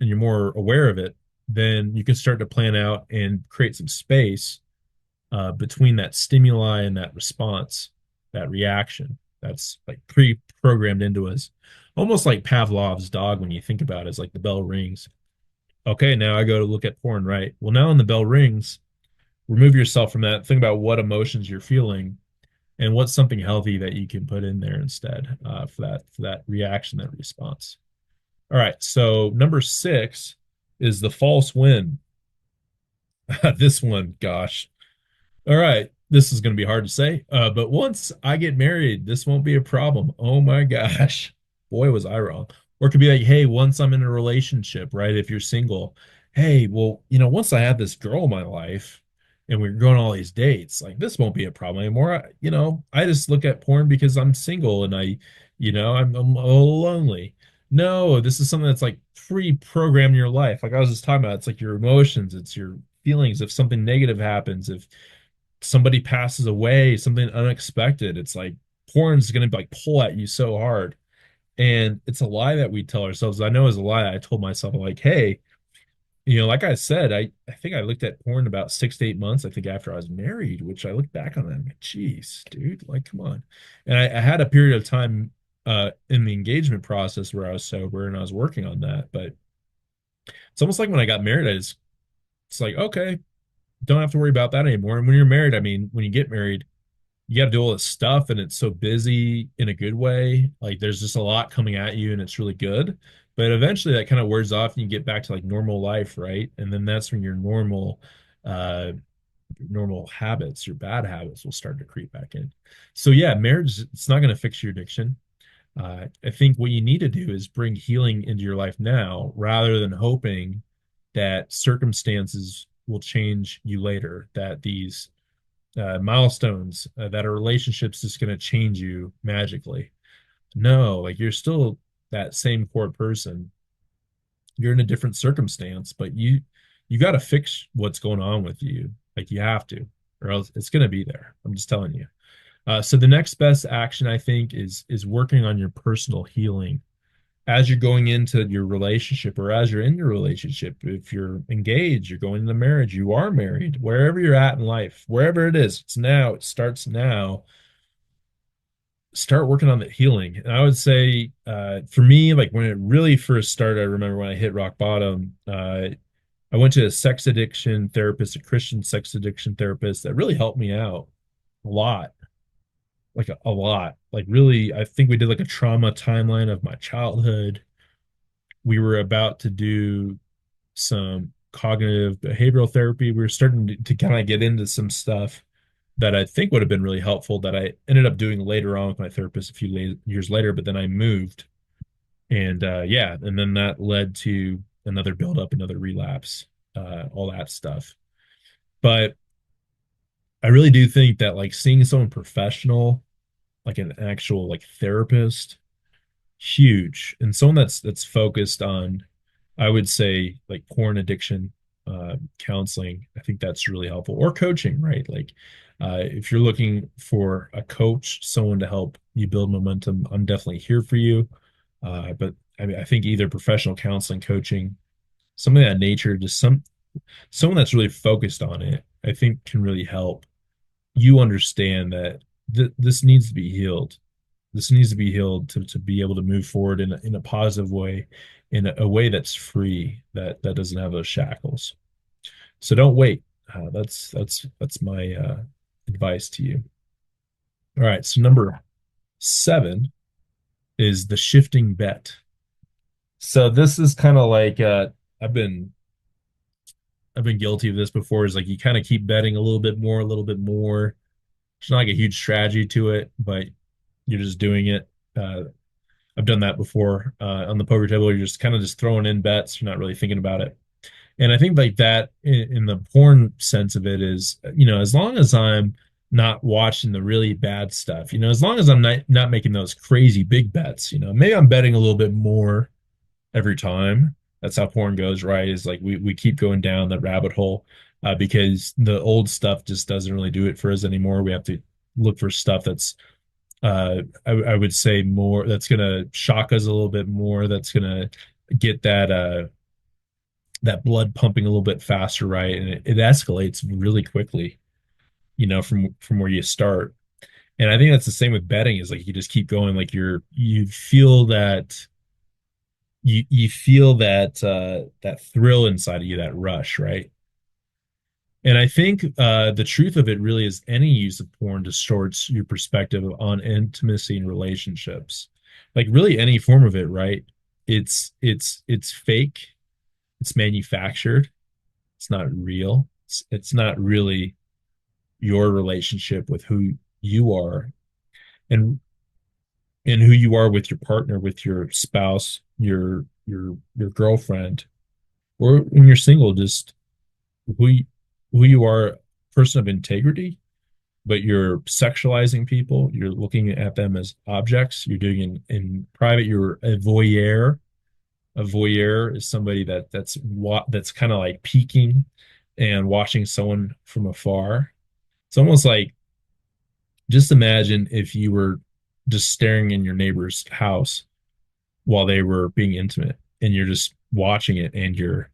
and you're more aware of it, then you can start to plan out and create some space between that stimuli and that response, that reaction that's like pre-programmed into us, almost like Pavlov's dog when you think about it, it's like the bell rings. Okay, now I go to look at porn, right? Well, now when the bell rings, remove yourself from that. Think about what emotions you're feeling and what's something healthy that you can put in there instead for that reaction, that response. All right, so number 6 is the false win. This one, gosh. All right, this is going to be hard to say, but once I get married, this won't be a problem. Oh my gosh, boy, was I wrong. Or it could be like, hey, once I'm in a relationship, right? If you're single, hey, well, once I had this girl in my life, and we're going on all these dates, like this won't be a problem anymore. I just look at porn because I'm single and I'm a little lonely. No, this is something that's like pre-programmed in your life. Like I was just talking about, it's like your emotions, it's your feelings. If something negative happens, if somebody passes away, something unexpected, it's like porn's gonna like pull at you so hard. And it's a lie that we tell ourselves. I know it's a lie. I told myself like, hey, like I said, I think I looked at porn about 6 to 8 months, I think after I was married, which I look back on that, I'm like, geez, dude, like, come on. And I had a period of time in the engagement process where I was sober and I was working on that. But it's almost like when I got married, it's like, okay, don't have to worry about that anymore. And when you're married, I mean, when you get married, you got to do all this stuff and it's so busy in a good way. Like there's just a lot coming at you and it's really good. But eventually that kind of wears off and you get back to like normal life, right? And then that's when uh normal habits, your bad habits will start to creep back in. So yeah, marriage, it's not going to fix your addiction. I think what you need to do is bring healing into your life now rather than hoping that circumstances will change you later, that these milestones, that a relationship's just going to change you magically. No, like you're still that same core person. You're in a different circumstance, but you got to fix what's going on with you. Like you have to, or else it's going to be there. I'm just telling you. So the next best action I think is working on your personal healing as you're going into your relationship or as you're in your relationship. If you're engaged, you're going into marriage, you are married, wherever you're at in life, wherever it is, it's now, it starts now. Start working on the healing. And I would say, for me, like when it really first started, I remember when I hit rock bottom, I went to a sex addiction therapist, a Christian sex addiction therapist that really helped me out a lot, like a lot. Like really, I think we did like a trauma timeline of my childhood. We were about to do some cognitive behavioral therapy. We were starting to kind of get into some stuff that I think would have been really helpful that I ended up doing later on with my therapist a few years later. But then I moved, and yeah, and then that led to another buildup, another relapse, all that stuff. But I really do think that like seeing someone professional, like an actual like therapist, huge, and someone that's focused on, I would say, like porn addiction counseling. I think that's really helpful, or coaching, right? Like if you're looking for a coach, someone to help you build momentum, I'm definitely here for you. But I mean, I think either professional counseling, coaching, something of that nature, just someone that's really focused on it, I think can really help you understand that this needs to be healed. This needs to be healed to be able to move forward in a positive way, in a way that's free, that doesn't have those shackles. So don't wait. That's my advice to you. All right. So number 7 is the shifting bet. So this is kind of like I've been I've been guilty of this before. Is like you kind of keep betting a little bit more, a little bit more. It's not like a huge strategy to it, but you're just doing it. I've done that before on the poker table. You're just kind of just throwing in bets. You're not really thinking about it. And I think like that in the porn sense of it is, as long as I'm not watching the really bad stuff, as long as I'm not making those crazy big bets, maybe I'm betting a little bit more every time. That's how porn goes, right? Is like we keep going down that rabbit hole because the old stuff just doesn't really do it for us anymore. We have to look for stuff that's I would say more that's gonna shock us a little bit more. That's gonna get that blood pumping a little bit faster, right? And it escalates really quickly, from where you start. And I think that's the same with betting. Is like you just keep going, like you feel that you feel that thrill inside of you, that rush, right? And I think the truth of it really is any use of porn distorts your perspective on intimacy and relationships. Like really any form of it, right? It's fake, it's manufactured, it's not real. It's not really your relationship with who you are and who you are with your partner, with your spouse, your girlfriend, or when you're single, just who you, who you are person of integrity, but you're sexualizing people. You're looking at them as objects. You're doing in private. You're a voyeur. A voyeur is somebody that's kind of like peeking and watching someone from afar. It's almost like just imagine if you were just staring in your neighbor's house while they were being intimate, and you're just watching it and you're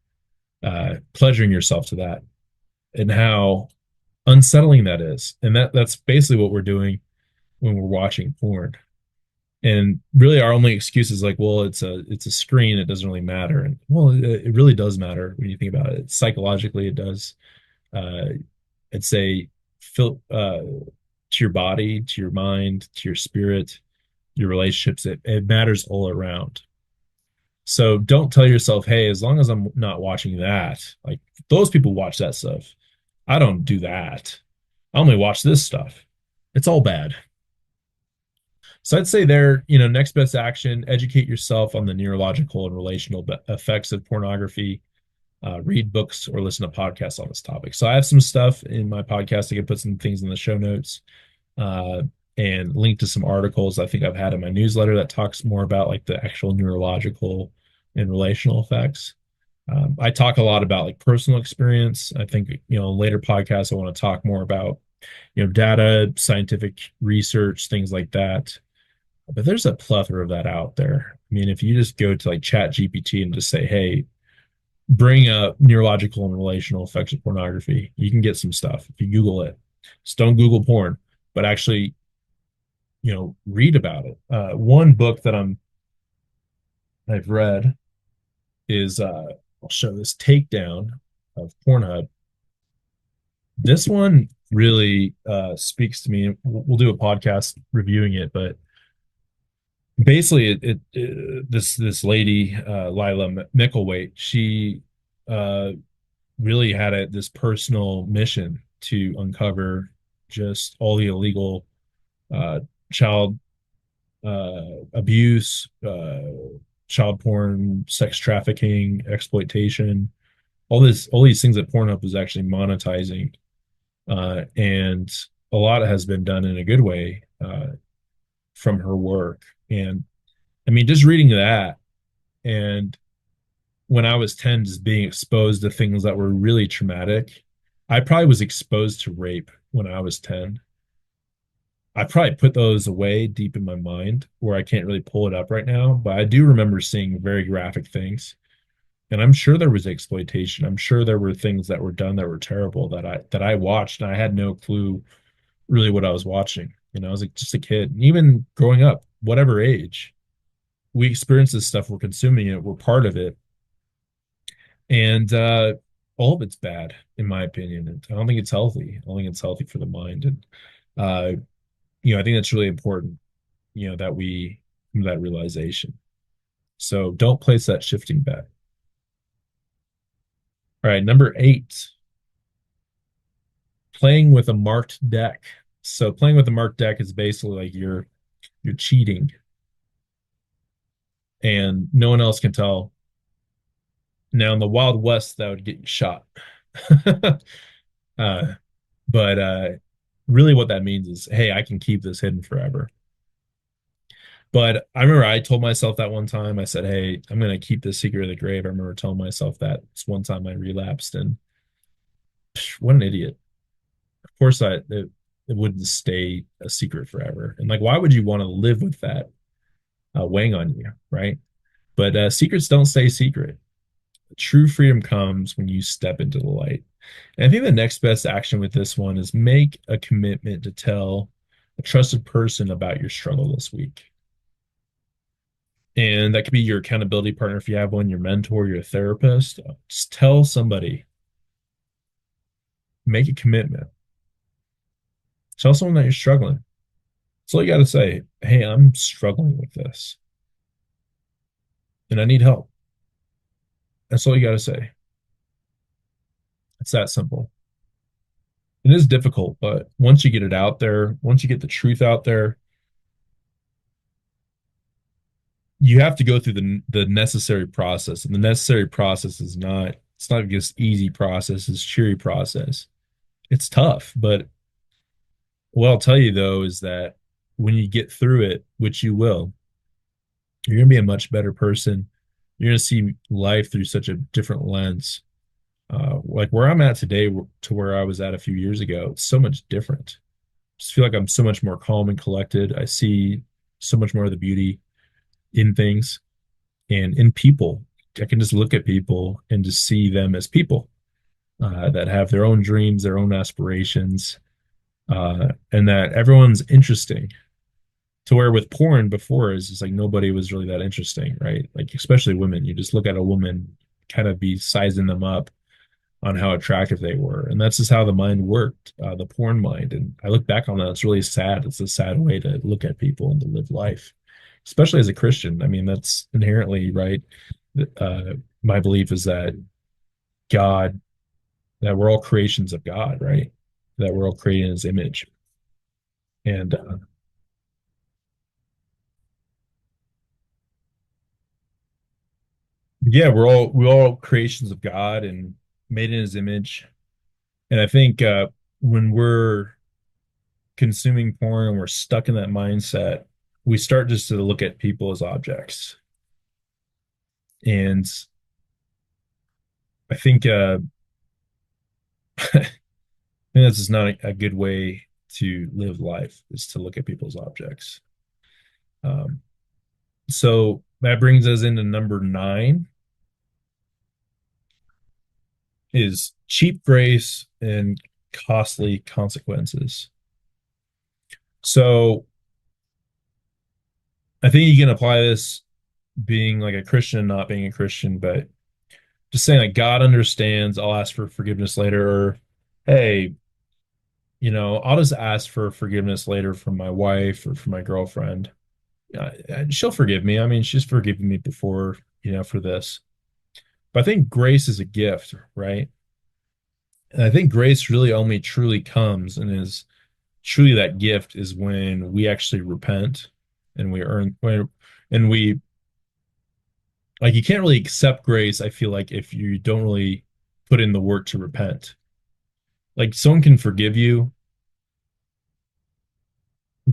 pleasuring yourself to that, and how unsettling that is. And that's basically what we're doing when we're watching porn. And really our only excuse is like, well, it's a screen, it doesn't really matter. And well, it really does matter when you think about it. Psychologically it does. uh I'd say feel to your body, to your mind, to your spirit, your relationships, it matters all around. So don't tell yourself, hey, as long as I'm not watching that, like those people watch that stuff, I don't do that. I only watch this stuff. It's all bad. So I'd say there, next best action, educate yourself on the neurological and relational effects of pornography. Read books or listen to podcasts on this topic. So I have some stuff in my podcast. I can put some things in the show notes, uh, and link to some articles I think I've had in my newsletter that talks more about like the actual neurological and relational effects. I talk a lot about like personal experience. I think, later podcasts, I want to talk more about, data, scientific research, things like that. But there's a plethora of that out there. I mean, if you just go to like Chat GPT and just say, hey, bring up neurological and relational effects of pornography, you can get some stuff if you Google it. Just don't Google porn, but actually, read about it. One book that I've read is I'll show this takedown of Pornhub. This one really speaks to me. We'll do a podcast reviewing it, but basically this lady, Lila Micklethwait, she uh really had this personal mission to uncover just all the illegal uh child abuse, child porn, sex trafficking, exploitation, all these things that Pornhub is actually monetizing. And a lot has been done in a good way from her work. And I mean, just reading that, and when I was 10, just being exposed to things that were really traumatic. I probably was exposed to rape when I was 10. I probably put those away deep in my mind where I can't really pull it up right now, but I do remember seeing very graphic things. And I'm sure there was exploitation. I'm sure there were things that were done that were terrible that I watched, and I had no clue really what I was watching. I was like just a kid. And even growing up, whatever age, we experience this stuff, we're consuming it, we're part of it. And all of it's bad, in my opinion. And I don't think it's healthy. I don't think it's healthy for the mind. And uh, I think that's really important, that we come to that realization. So don't place that shifting bet. All right, number 8, playing with a marked deck. So playing with a marked deck is basically like you're cheating, and no one else can tell. Now in the Wild West, that would get you shot. uh, but really, what that means is, hey, I can keep this hidden forever. But I remember I told myself that one time. I said, hey, I'm going to keep this secret of the grave. I remember telling myself that. It's one time I relapsed, and what an idiot. Of course, it wouldn't stay a secret forever. And like, why would you want to live with that weighing on you, right? But secrets don't stay secret. True freedom comes when you step into the light. And I think the next best action with this one is make a commitment to tell a trusted person about your struggle this week. And that could be your accountability partner if you have one, your mentor, your therapist. Just tell somebody, make a commitment. Tell someone that you're struggling. That's all you got to say. Hey, I'm struggling with this and I need help. That's all you got to say. It's that simple. It is difficult, but once you get it out there, once you get the truth out there, you have to go through the necessary process. And the necessary process is not, it's not just easy process, it's cheery process. it's tough, but what I'll tell you though is that when you get through it, which you will, you're going to be a much better person. You're going to see life through such a different lens. Like where I'm at today to where I was at a few years ago, it's so much different. Just feel like I'm so much more calm and collected. I see so much more of the beauty in things and in people. I can just look at people and just see them as people that have their own dreams, their own aspirations, and that everyone's interesting. To where with porn before is just like nobody was really that interesting, right? Like especially women. You just look at a woman, kind of be sizing them up on how attractive they were. And that's just how the mind worked, the porn mind. And I look back on that, it's really sad. It's a sad way to look at people and to live life, especially as a Christian. I mean, that's inherently right. Uh, my belief is that God, that we're all creations of God, right? That we're all created in his image. And yeah, we're all creations of God and made in his image. And I think when we're consuming porn and we're stuck in that mindset, we start just to look at people as objects. And I think I think that's just not a good way to live life, is to look at people as objects. Um, so that brings us into number 9 is cheap grace and costly consequences. So I think you can apply this being like a Christian and not being a Christian, but just saying like God understands, I'll ask for forgiveness later, or hey, I'll just ask for forgiveness later from my wife or from my girlfriend. She'll forgive me. I mean, she's forgiven me before, for this. But I think grace is a gift, right? And I think grace really only truly comes and is truly that gift is when we actually repent and and we like you can't really accept grace, I feel like, if you don't really put in the work to repent. Like someone can forgive you,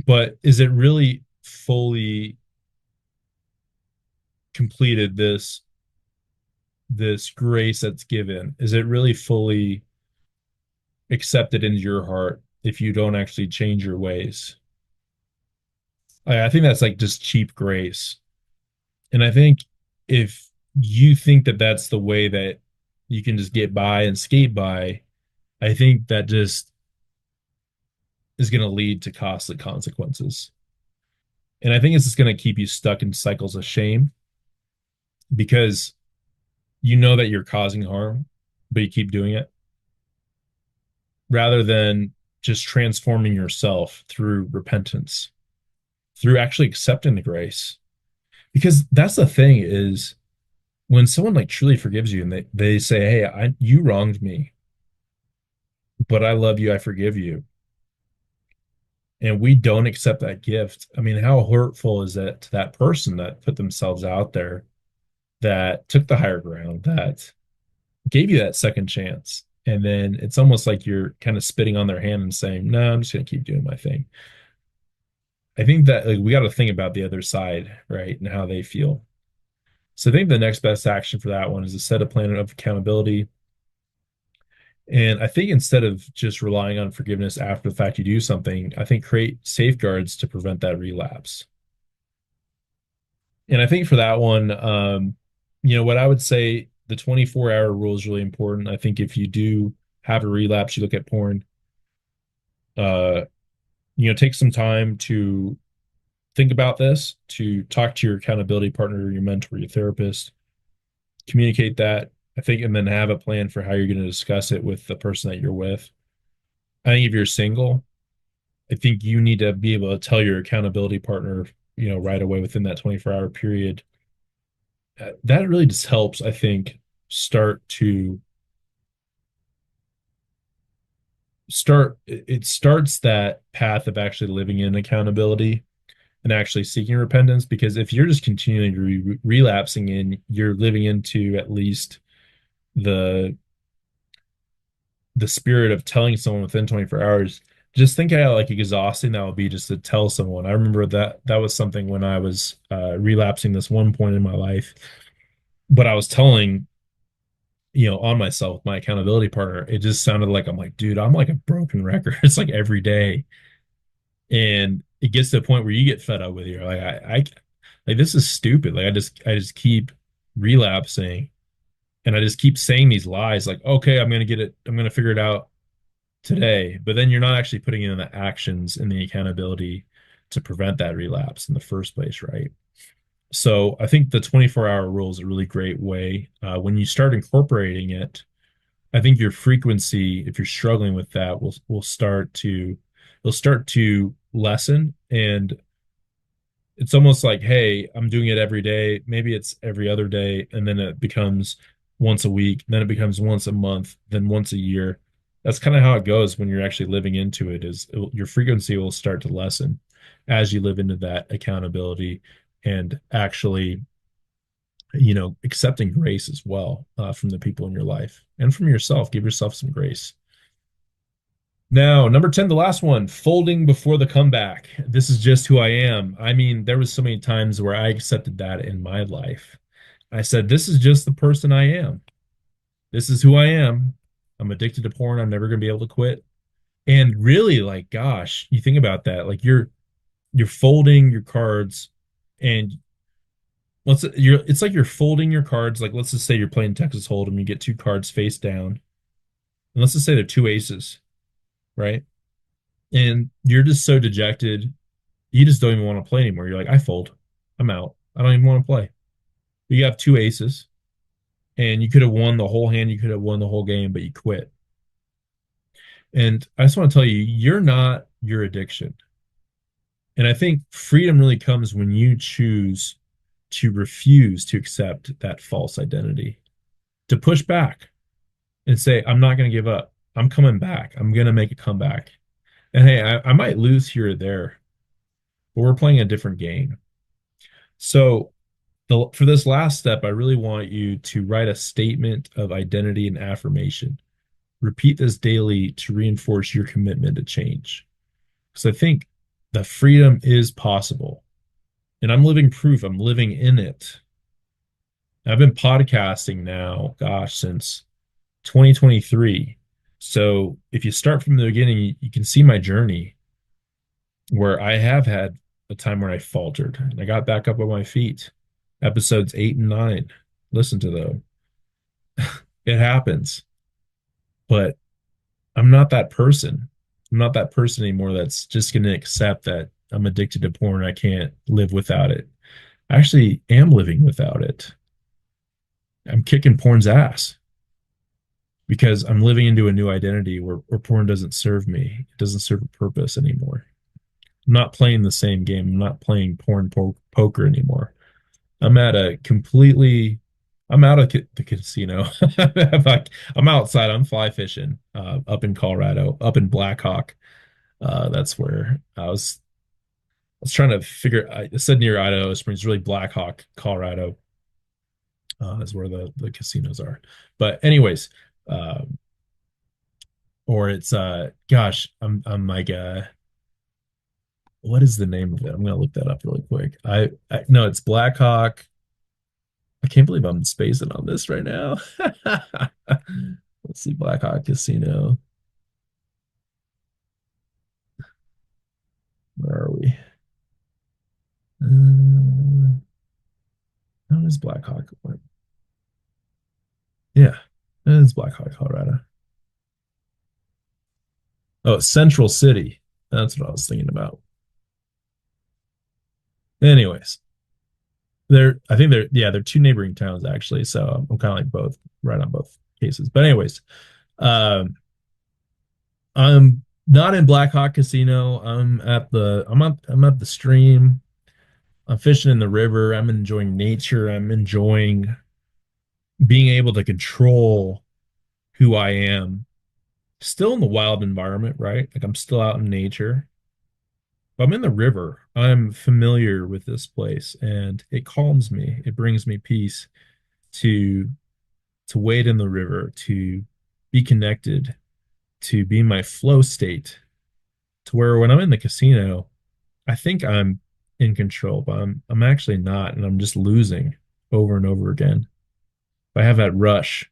but is it really fully completed this grace that's given? Is it really fully accepted into your heart if you don't actually change your ways? I think that's like just cheap grace. And I think if you think that that's the way that you can just get by and skate by, I think that just is going to lead to costly consequences. And I think it's just going to keep you stuck in cycles of shame because you know that you're causing harm, but you keep doing it rather than just transforming yourself through repentance, through actually accepting the grace. Because that's the thing is when someone like truly forgives you and they say, hey, you wronged me, but I love you, I forgive you. And we don't accept that gift. I mean, how hurtful is that to that person that put themselves out there, that took the higher ground, that gave you that second chance? And then it's almost like you're kind of spitting on their hand and saying, no, I'm just going to keep doing my thing. I think that like we got to think about the other side, right? And how they feel. So I think the next best action for that one is to set a plan of accountability. And I think instead of just relying on forgiveness after the fact you do something, I think create safeguards to prevent that relapse. And I think for that one, what I would say the 24-hour rule is really important. I think if you do have a relapse, you look at porn, uh, take some time to think about this, to talk to your accountability partner, your mentor, your therapist, communicate that, I think, and then have a plan for how you're going to discuss it with the person that you're with. I think if you're single, I think you need to be able to tell your accountability partner, right away within that 24-hour period. That really just helps, I think, start to it starts that path of actually living in accountability and actually seeking repentance. Because if you're just continually relapsing and you're living into at least the the spirit of telling someone within 24 hours, just think how like exhausting that would be just to tell someone. I remember that was something when I was relapsing this one point in my life, but I was telling, on myself, my accountability partner, it just sounded like I'm like, dude, I'm like a broken record. It's like every day. And it gets to the point where you get fed up with it. You're like, like this is stupid. Like I just keep relapsing and I just keep saying these lies like, okay, I'm gonna get it, I'm gonna figure it out today. But then you're not actually putting in the actions and the accountability to prevent that relapse in the first place, right? So I think the 24-hour rule is a really great way. When you start incorporating it, I think your frequency, if you're struggling with that, will start to lessen. And it's almost like, hey, I'm doing it every day. Maybe it's every other day, and then it becomes once a week, then it becomes once a month, then once a year. That's kind of how it goes when you're actually living into it, your frequency will start to lessen as you live into that accountability and actually, accepting grace as well, from the people in your life and from yourself. Give yourself some grace. Now, number 10, the last one, folding before the comeback. This is just who I am. I mean, there was so many times where I accepted that in my life. I said, this is just the person I am. This is who I am. I'm addicted to porn. I'm never going to be able to quit. And really, like, gosh, you think about that. Like you're folding your cards and it's like you're folding your cards. Like let's just say you're playing Texas Hold'em, you get two cards face down. And let's just say they're two aces, right? And you're just so dejected, you just don't even want to play anymore. You're like, I fold. I'm out. I don't even want to play. You have two aces, and you could have won the whole hand, you could have won the whole game, but you quit. And I just want to tell you, you're not your addiction. And I think freedom really comes when you choose to refuse to accept that false identity, to push back and say, I'm not going to give up. I'm coming back. I'm going to make a comeback. And hey, I might lose here or there, but we're playing a different game. So for this last step, I really want you to write a statement of identity and affirmation. Repeat this daily to reinforce your commitment to change. Because I think the freedom is possible. And I'm living proof, I'm living in it. I've been podcasting now, gosh, since 2023. So if you start from the beginning, you can see my journey where I have had a time where I faltered and I got back up on my feet. Episodes 8 and 9. Listen to them. It happens. But I'm not that person. I'm not that person anymore that's just going to accept that I'm addicted to porn. I can't live without it. I actually am living without it. I'm kicking porn's ass because I'm living into a new identity where porn doesn't serve me. It doesn't serve a purpose anymore. I'm not playing the same game. I'm not playing poker anymore. I'm at a completely, I'm out of the casino. I'm outside. I'm fly fishing up in Colorado, up in Black Hawk. That's where I was trying to figure. I said near Idaho Springs, really Black Hawk, Colorado, is where the casinos are. But anyways, uh, or it's gosh, I'm like what is the name of it? I'm gonna look that up really quick. I no, it's Black Hawk. I can't believe I'm spacing on this right now. Let's see, Black Hawk Casino. Where are we? How does Black Hawk work? Yeah, it's Black Hawk, Colorado. Oh, Central City. That's what I was thinking about. Anyways, I think they're two neighboring towns actually. So I'm kind of like both, right on both cases. But anyways, um, I'm not in Black Hawk Casino. I'm at the stream. I'm fishing in the river. I'm enjoying nature. I'm enjoying being able to control who I am. Still in the wild environment, right? Like I'm still out in nature. But I'm in the river. I'm familiar with this place and it calms me. It brings me peace to to wade in the river, to be connected. to be in my flow state to where when I'm in the casino, I think I'm in control, but I'm actually not, and I'm just losing over and over again. I have that rush,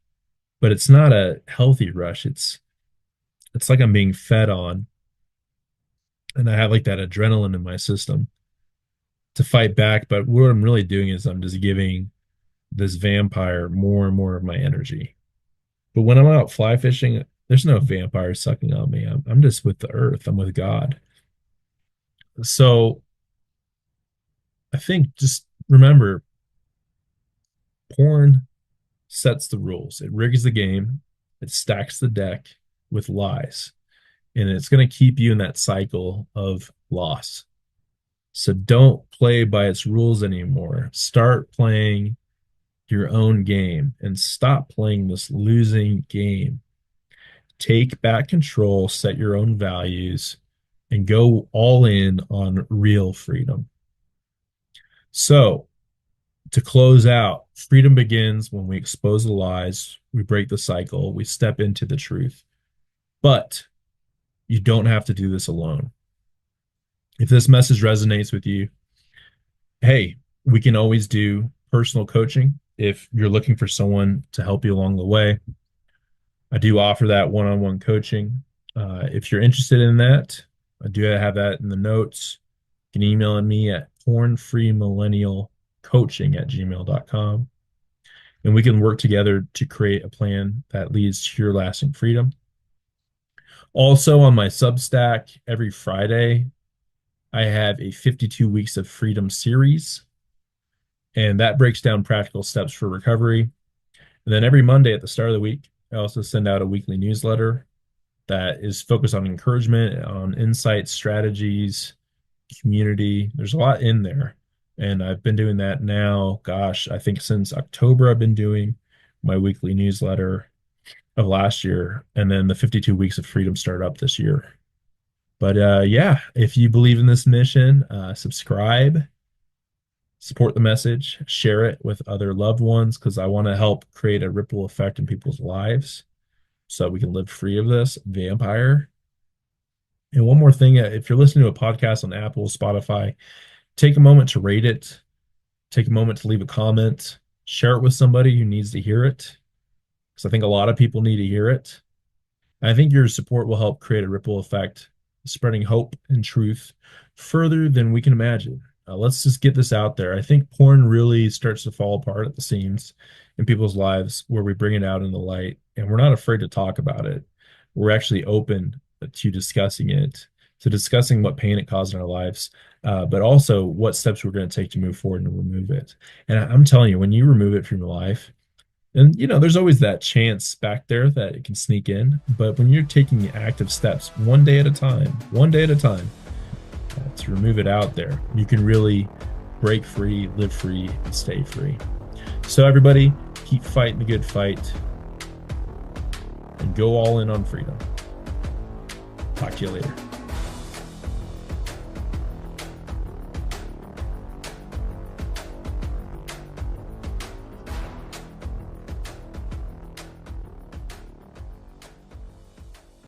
but it's not a healthy rush. It's like I'm being fed on, and I have like that adrenaline in my system to fight back. But what I'm really doing is I'm just giving this vampire more and more of my energy. But when I'm out fly fishing, there's no vampire sucking on me. I'm just with the earth. I'm with God. So I think just remember, porn sets the rules. It rigs the game. It stacks the deck with lies, and it's going to keep you in that cycle of loss. So don't play by its rules anymore. Start playing your own game and stop playing this losing game. Take back control, set your own values, and go all in on real freedom. So, to close out, freedom begins when we expose the lies, we break the cycle, we step into the truth. But you don't have to do this alone. If this message resonates with you, hey, we can always do personal coaching if you're looking for someone to help you along the way. I do offer that one-on-one coaching. If you're interested in that, I do have that in the notes. You can email me at pornfreemillennialcoaching@gmail.com. And we can work together to create a plan that leads to your lasting freedom. Also, on my Substack, every Friday, I have a 52 Weeks of Freedom series, and that breaks down practical steps for recovery. And then every Monday at the start of the week, I also send out a weekly newsletter that is focused on encouragement, on insights, strategies, community. There's a lot in there. And I've been doing that now, gosh, I think since October, I've been doing my weekly newsletter of last year. And then the 52 Weeks of Freedom started up this year. But yeah, if you believe in this mission, subscribe, support the message, share it with other loved ones, because I want to help create a ripple effect in people's lives so we can live free of this vampire. And one more thing, if you're listening to a podcast on Apple, Spotify, take a moment to rate it, take a moment to leave a comment, share it with somebody who needs to hear it, because I think a lot of people need to hear it. I think your support will help create a ripple effect, spreading hope and truth further than we can imagine. Let's just get this out there. I think porn really starts to fall apart at the seams in people's lives where we bring it out in the light and we're not afraid to talk about it. We're actually open to discussing it, to discussing what pain it caused in our lives, but also what steps we're going to take to move forward and remove it. And I'm telling you, when you remove it from your life, and there's always that chance back there that it can sneak in. But when you're taking active steps, one day at a time, to remove it out there, you can really break free, live free, and stay free. So everybody, keep fighting the good fight and go all in on freedom. Talk to you later.